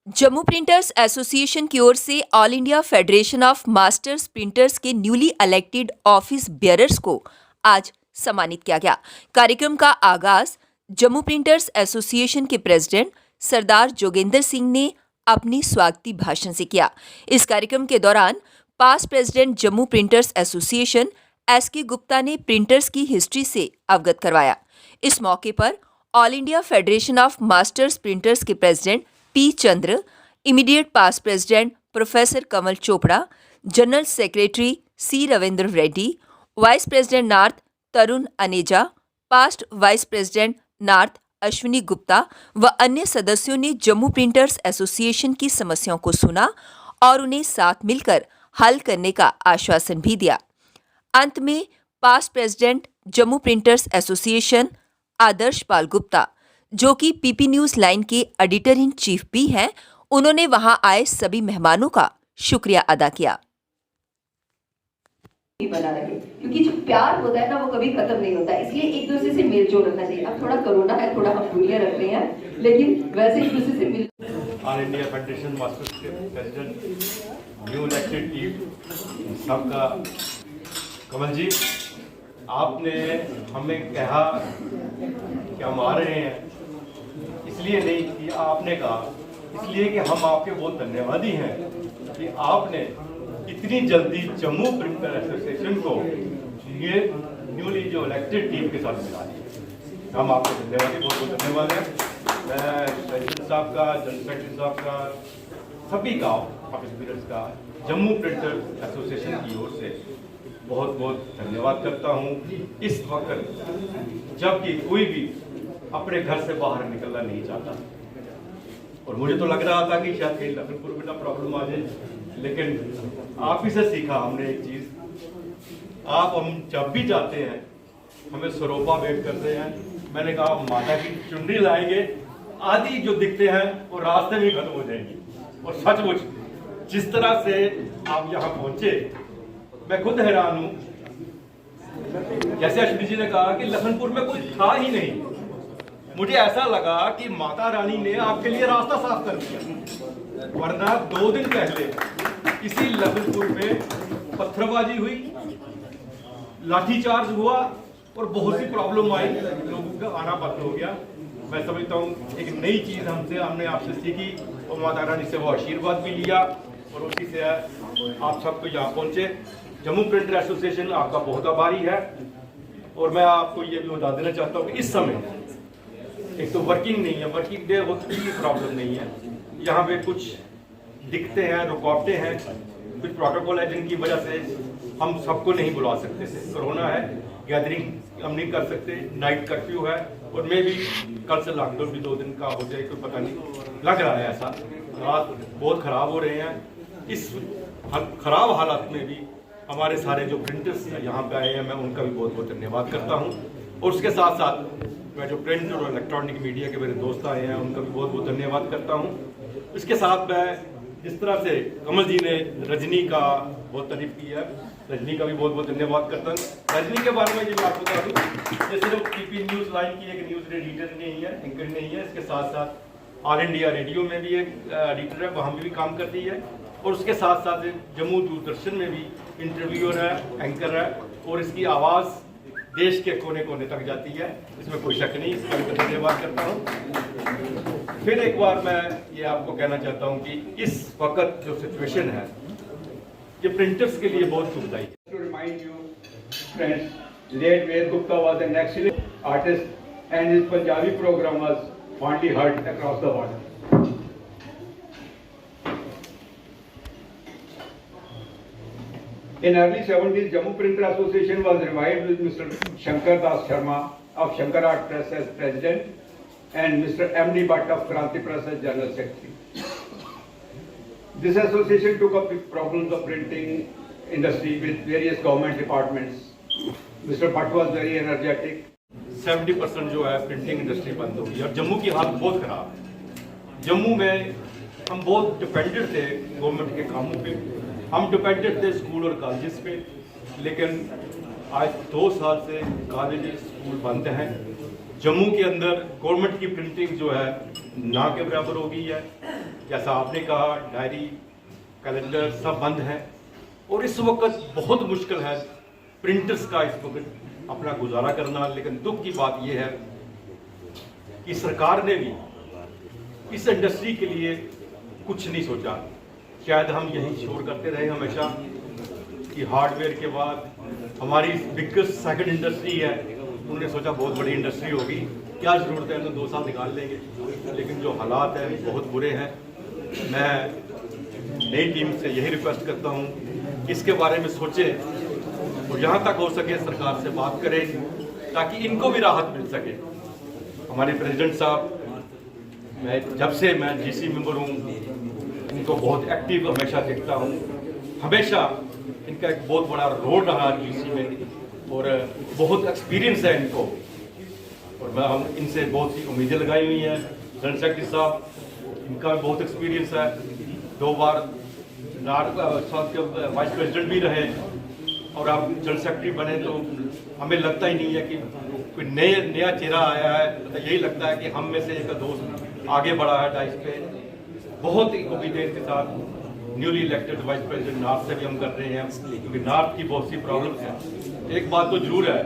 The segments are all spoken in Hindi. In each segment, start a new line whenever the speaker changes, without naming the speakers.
जम्मू प्रिंटर्स एसोसिएशन की ओर से all India federation of masters printers के न्यूली इलेक्टेड ऑफिस बेयरर्स को आज सम्मानित किया गया। कार्यक्रम का आगाज जम्मू प्रिंटर्स एसोसिएशन के प्रेसिडेंट सरदार जोगेंद्र सिंह ने अपनी स्वागती भाषण से किया। इस कार्यक्रम के दौरान past president Jammu printers association SK. Gupta ने प्रिंटर्स की हिस्ट्री से अवगत करवाया। इस मौके पर all India federation of masters printers के president P. Chandra, immediate past president professor Kamal Chopra, general secretary C. Ravindra Reddy, vice president north Tarun Aneja, past vice president north Ashwini Gupta व अन्य सदस्यों ने जम्मू प्रिंटर्स एसोसिएशन की समस्याओं को सुना और उन्हें साथ मिलकर हल करने का आश्वासन भी दिया। अंत में past president Jammu printers association Adarsh Pal Gupta, जो कि पीपी न्यूज लाइन के एडिटर इन चीफ भी हैं, उन्होंने वहां आए सभी मेहमानों का शुक्रिया अदा किया।
बना रखे, क्योंकि जो प्यार होता है ना वो कभी खत्म नहीं होता, इसलिए एक दूसरे से मेल जोल रखना चाहिए। अब थोड़ा कोरोना है, थोड़ा हम दूरियां रख रहे हैं, लेकिन वैसे एक दूसरे से मिल।
ऑल इंडिया फेडरेशन मास्टर्स के प्रेसिडेंट न्यू इलेक्टेड टीम सबका कमल जी, आपने हमें कहा कि हम आ रहे हैं, इसलिए नहीं कि आपने कहा, इसलिए कि हम आपके बहुत धन्यवादी हैं कि आपने इतनी जल्दी जम्मू प्रिंटर एसोसिएशन को ये न्यूली जो इलेक्टेड टीम के साथ मिला दिया। हम आपके धन्यवादी, बहुत बहुत धन्यवाद है। मैं प्रेसिडेंट साहब का, जनरल सेक्रेटरी साहब का, सभी का, ऑफिस बीयर्स का जम्मू प्रिंटर एसोसिएशन की ओर से बहुत बहुत धन्यवाद करता हूँ। इस वक्त जबकि कोई भी अपने घर से बाहर निकलना नहीं चाहता, और मुझे तो लग रहा था कि शायद कहीं लखनपुर में ना प्रॉब्लम आ जाए, लेकिन आप ही से सीखा हमने एक चीज, आप हम जब भी जाते हैं हमें सरोपा वेट करते हैं। मैंने कहा माता की चुनरी लाएंगे, आदि जो दिखते हैं वो रास्ते में खत्म हो जाएंगी। और सचमुच जिस तरह से आप यहाँ पहुंचे, मैं खुद हैरान हूँ। जैसे अश्विनी जी ने कहा कि लखनपुर में कोई था ही नहीं, मुझे ऐसा लगा कि माता रानी ने आपके लिए रास्ता साफ कर दिया, वरना 2 दिन पहले इसी लखनपुर में पत्थरबाजी हुई, लाठीचार्ज हुआ और बहुत सी प्रॉब्लम आई, लोगों का आना बंद हो गया। मैं समझता हूँ एक नई चीज हमने आपसे सीखी और माता रानी से वो आशीर्वाद भी लिया और उसी से आप सबको यहाँ पहुंचे। जम्मू प्रिंटर एसोसिएशन आपका बहुत आभारी है। और मैं आपको ये भी बता देना चाहता हूँ कि इस समय एक तो वर्किंग नहीं है, वर्किंग डे होती की प्रॉब्लम नहीं है, यहाँ पे कुछ दिक्कतें हैं, रुकावटें हैं, कुछ प्रोटोकॉल है जिनकी वजह से हम सबको नहीं बुला सकते थे। कोरोना है, गैदरिंग हम नहीं कर सकते, नाइट कर्फ्यू है, और मैं भी कल से लॉकडाउन भी 2 दिन का हो जाए, कोई पता नहीं लग रहा है। ऐसा हालात बहुत खराब हो रहे हैं। इस खराब हालात में भी हमारे सारे जो प्रिंटर्स यहाँ पे आए हैं, मैं उनका भी बहुत बहुत धन्यवाद करता हूँ। और उसके साथ साथ मैं जो प्रिंट और इलेक्ट्रॉनिक मीडिया के मेरे दोस्त आए हैं, उनका भी बहुत बहुत धन्यवाद करता हूँ। इसके साथ मैं जिस तरह से कमल जी ने रजनी का बहुत तारीफ की है, रजनी का भी बहुत बहुत धन्यवाद करता हूँ। रजनी के बारे में ये बात बता दूँ, ये सिर्फ पीपी न्यूज लाइन की एक न्यूज एडिटर नहीं है, एंकर नहीं है, इसके साथ साथ ऑल इंडिया रेडियो में भी एक एडिटर है, वहाँ भी काम करती है, और उसके साथ साथ जम्मू दूरदर्शन में भी इंटरव्यूअर है, एंकर है, और इसकी आवाज़ देश के कोने कोने तक जाती है, इसमें कोई शक नहीं। इसका भी धन्यवाद करता हूँ। फिर एक बार मैं ये आपको कहना चाहता हूँ कि इस वक्त जो सिचुएशन है ये प्रिंटर्स के लिए बहुत दुखदायी है।
To remind you, friends, late Ved Gupta was an excellent artist, and his Punjabi program was fondly heard across the world. In early 70s, Jammu Printer Association was revived with Mr. Shankar Das Sharma of Shankar Art Press as president and Mr. M.D. Bhatt of Kranti Press as general secretary. This association took up the problems of printing industry with various government departments. Mr. Bhatt was very energetic.
70% जो है प्रिंटिंग इंडस्ट्री बंद हो गई और जम्मू की हालत बहुत खराब है। जम्मू में हम बहुत डिपेंडेंट थे गवर्नमेंट के कामों पे, हम डिपेंडेंट थे स्कूल और कॉलेजेस पे, लेकिन आज 2 साल से कॉलेज स्कूल बंद हैं। जम्मू के अंदर गवर्नमेंट की प्रिंटिंग जो है ना के बराबर हो गई है। जैसा आपने कहा, डायरी कैलेंडर सब बंद है और इस वक्त बहुत मुश्किल है प्रिंटर्स का इस वक्त अपना गुजारा करना। लेकिन दुख की बात यह है कि सरकार ने भी इस इंडस्ट्री के लिए कुछ नहीं सोचा। शायद हम यही शोर करते रहे हमेशा कि हार्डवेयर के बाद हमारी बिगेस्ट सेकंड इंडस्ट्री है, उन्होंने सोचा बहुत बड़ी इंडस्ट्री होगी, क्या ज़रूरत है, तो 2 साल निकाल लेंगे। लेकिन जो हालात हैं बहुत बुरे हैं। मैं नई टीम से यही रिक्वेस्ट करता हूँ इसके बारे में सोचें और जहाँ तक हो सके सरकार से बात करें ताकि इनको भी राहत मिल सके। हमारे प्रेसिडेंट साहब, जब से मैं जीसी मेंबर हूँ उनको बहुत एक्टिव हमेशा देखता हूँ। हमेशा इनका एक बहुत बड़ा रोल रहा जीसी में और बहुत एक्सपीरियंस है इनको और मैं हम इनसे बहुत सी उम्मीदें लगाई हुई हैं। जनरल सेक्रेटरी साहब, इनका बहुत एक्सपीरियंस है, 2 बार साथ के वाइस प्रेसिडेंट भी रहे और आप जनरल सेक्रेटरी बने तो हमें लगता ही नहीं है कि कोई नया चेहरा आया है। तो यही लगता है कि हम में से एक दोस्त आगे बढ़ा है डाइस पे। बहुत ही उम्मीदें के साथ newly elected vice president north से भी हम कर रहे हैं क्योंकि नॉर्थ की बहुत सी प्रॉब्लम्स हैं। एक बात तो जरूर है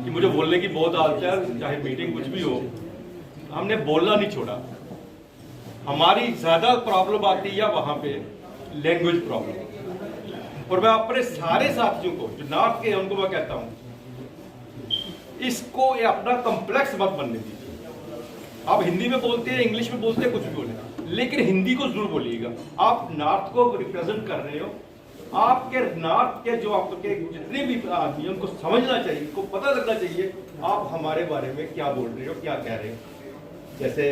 कि मुझे बोलने की बहुत आदत है, चाहे मीटिंग कुछ भी हो, हमने बोलना नहीं छोड़ा। हमारी ज्यादा प्रॉब्लम आती है वहां पे लैंग्वेज प्रॉब्लम और मैं अपने सारे साथियों को जो नॉर्थ के हैं उनको मैं कहता हूं इसको ये अपना कॉम्प्लेक्स मत बनने दीजिए। आप हिंदी में बोलते हैं, इंग्लिश में बोलते हैं, कुछ भी बोले, लेकिन हिंदी को जरूर बोलिएगा। आप नॉर्थ को रिप्रेजेंट कर रहे हो, आपके नॉर्थ के जो आपके जितने भी आदमी हैं उनको समझना चाहिए, उनको पता लगना चाहिए आप हमारे बारे में क्या बोल रहे हो, क्या कह रहे हो। जैसे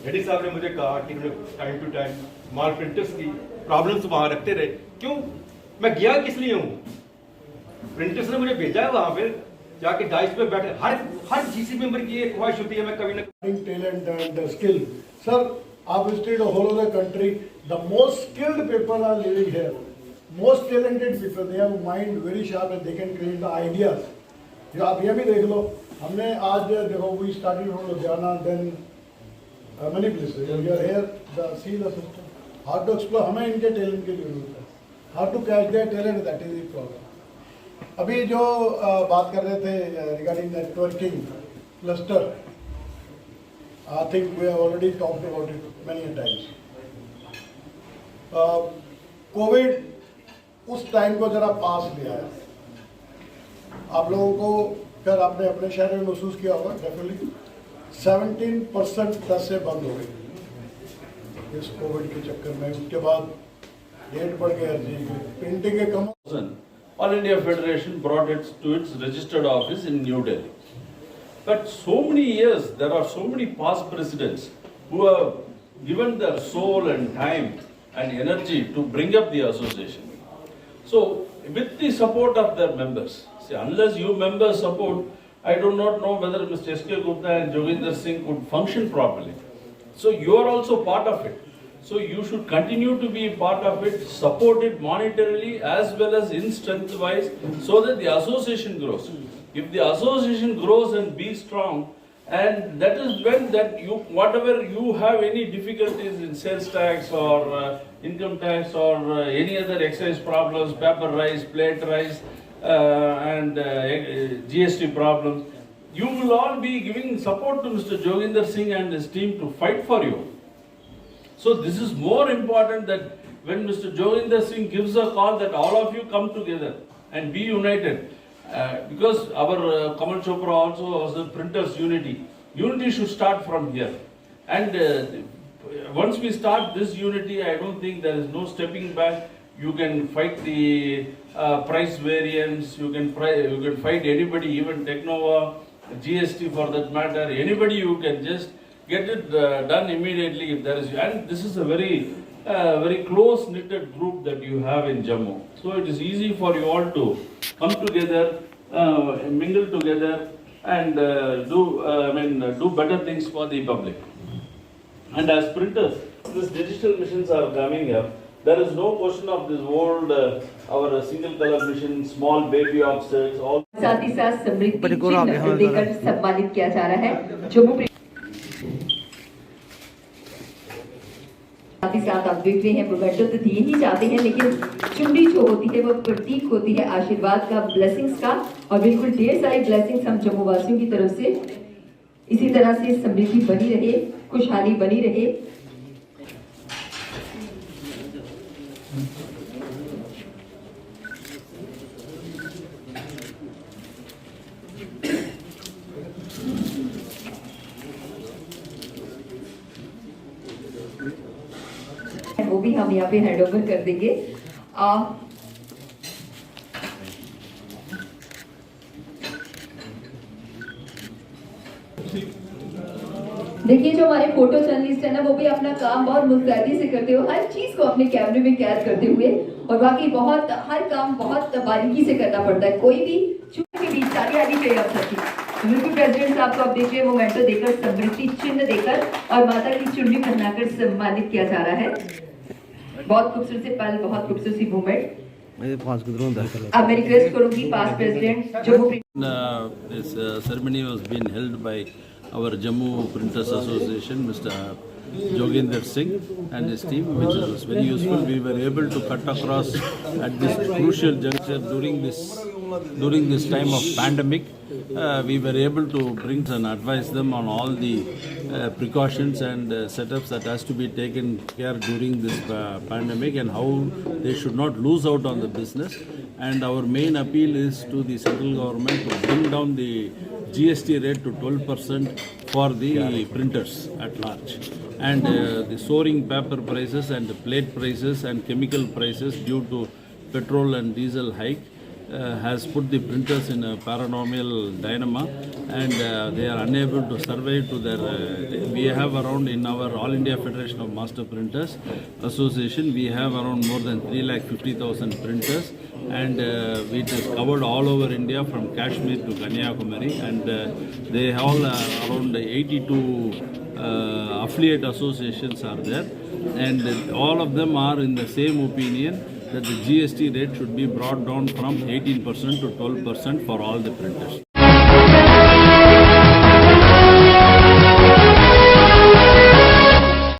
रेड्डी साहब ने मुझे कहा कि उन्होंने time to time small printers की प्रॉब्लम्स वहां रखते रहे। क्यों? मैं गया किस लिए हूँ? प्रिंटर्स ने मुझे भेजा है वहां पे जाके डाइस पे बैठे। हर जीसी मेंबर की एक ख्वाहिश होती है मैं कभी ना
talent and skill. Sir, I've visited the whole of the country. The most skilled people are living here. Most talented people. They have mind very sharp and they can create the ideas. जो आप ये भी देख लो, हमने आज देखो we started from Ludhiana, then many places. We are here, see the system. How to explore? हमें इनके talent की जरूरत है. How to catch their talent, that is the problem. अभी जो बात कर रहे थे regarding networking cluster. I think we have already talked about it many times. Covid उस टाइम को जरा पास लिया है। आप लोगों को फिर आपने अपने शहर में महसूस किया होगा डेफिनेटली 17% बसें बंद हो गई इस कोविड के चक्कर में। उसके बाद रेट बढ़ गया, प्रिंटिंग के कम।
All India Federation brought it to its registered office in New Delhi. But so many years, there are so many past presidents who have given their soul and time and energy to bring up the association. So, with the support of their members, see, unless you members support, I do not know whether Mr. S.K. Gupta and Joginder Singh could function properly. So, you are also part of it. So, you should continue to be part of it, support it monetarily as well as in strength wise, so that the association grows. If the association grows and be strong, and that is when that you, whatever you have any difficulties in sales tax or income tax or any other excise problems, paper rise, plate rise, and GST problems, you will all be giving support to Mr. Joginder Singh and his team to fight for you. So this is more important that when Mr. Joginder Singh gives a call that all of you come together and be united. Because our Kamal Chopra also was the printers unity. Unity should start from here. And once we start this unity, I don't think there is no stepping back. You can fight the price variance, you can fight anybody, even Technova, GST for that matter, anybody you can just get it done immediately if there is. And this is a very close knitted group that you have in Jammu. So it is easy for you all to come together, mingle together, and do better things for the public. And as printers, these digital machines are coming up. There is no question of this old, our single color machine, small baby offsets, all.
साथ ही साथ समृद्धि चिन्ह देकर सम्मानित किया जा रहा है जम्मू साथ ही साथ आप देख रहे हैं मोमेंटो तो दिए ही जाते हैं, लेकिन चुनरी जो होती है वो प्रतीक होती है आशीर्वाद का, ब्लेसिंग्स का। और बिल्कुल ढेर सारी ब्लेसिंग्स हम जम्मू वासियों की तरफ से इसी तरह से समृद्धि बनी रहे, खुशहाली बनी रहे। वो भी हम यहाँ पे हैंड ओवर कर देंगे। देखिए जो हमारे फोटो जर्नलिस्ट है ना, वो भी अपना काम बहुत मुस्तैदी से करते हुए, हर चीज को अपने कैमरे में कैद करते हुए, और बाकी बहुत हर काम बहुत बारीकी से करना पड़ता है। कोई भी चूक के बीच ताली आनी चाहिए आप सबकी। तो बिल्कुल प्रेसिडेंट साहब को आप देख रहे हैं मोमेंटो देकर, समृद्धि चिन्ह देकर और माता की चुन्नी पहनाकर सम्मानित किया जा रहा है। बहुत खूबसूरत से पल, बहुत खूबसूरत सी मूवमेंट। अब मैं रिक्वेस्ट करूंगी past president Jammu
This ceremony was being held by our Jammu Printers Association, Mr. Joginder Singh and his team, which was very useful. We were able to cut across at this crucial juncture during this time of pandemic. We were able to bring and advise them on all the precautions and setups that has to be taken care during this pandemic and how they should not lose out on the business. And our main appeal is to the central government to bring down the GST rate to 12% for the printers at large. And the soaring paper prices and the plate prices and chemical prices due to petrol and diesel hike has put the printers in a paranormal dilemma, and they are unable to survive to their we have around, in our All India Federation of Master Printers Association, we have around more than 350,000 printers, and it is covered all over India from Kashmir to Kanyakumari, and they all around 82 affiliate associations are there, and all of them are in the same opinion that the GST rate should be brought down from 18% to 12% for all the printers.